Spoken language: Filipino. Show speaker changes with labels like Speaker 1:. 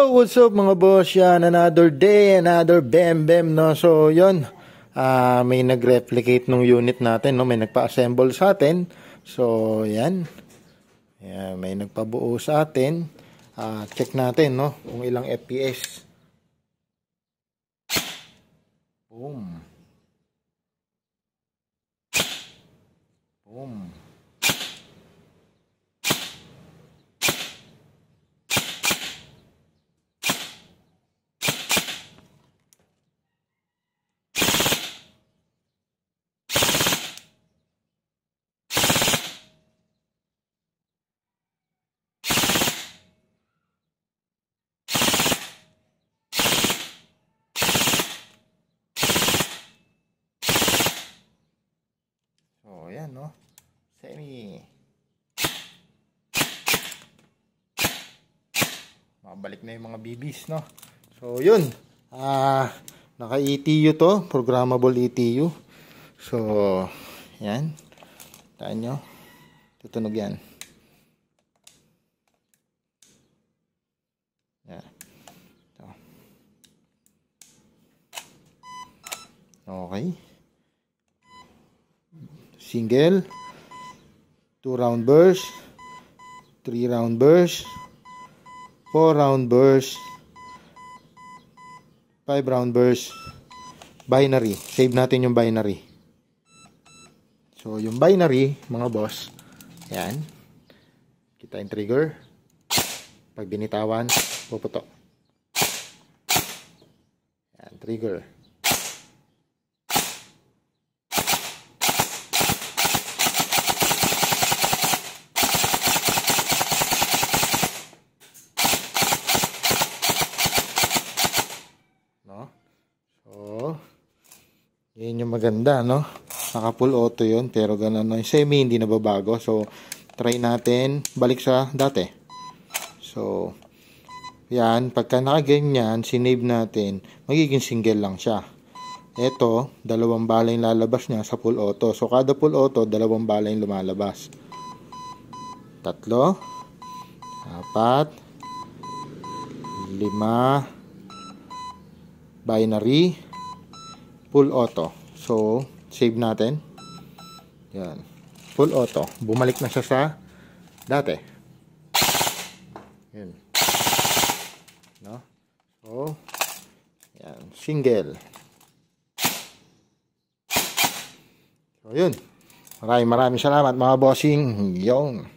Speaker 1: What's up mga boss? Yan, another day, another bem, no? So, yun. May nag-replicate nung unit natin, no? May nagpa-assemble sa atin. So, yan. Yan, may nagpabuo sa atin. Check natin, no? Kung ilang FPS. Boom. Boom. So, ayan, no? Semi. Mabalik na yung mga BBs, no? So, yun. Naka-ETU to. Programmable ETU. So, yan. Taan nyo. Tutunog yan. Yan. So. Okay. Single, 2 round burst, 3 round burst, 4 round burst, 5 round burst, binary. Save natin yung binary. So, yung binary, mga boss, yan. Kita yung trigger. Pag binitawan, puputok. Yan, trigger. So, yun yung maganda, no? Naka full auto yun, pero ganun, no? Yung semi hindi nababago. So, try natin balik sa dati. So, yan, pagka nakaganyan, sinave natin, magiging single lang siya. Ito, 2 bala yung lalabas niya sa full auto. So, kada full auto, 2 bala yung lumalabas. 3, 4, 5, binary, full auto. So, save natin. Yan. Full auto. Bumalik na siya sa dati. Yan. No? So, yan. Single. So, yun. Maraming salamat mga bossing. Yung.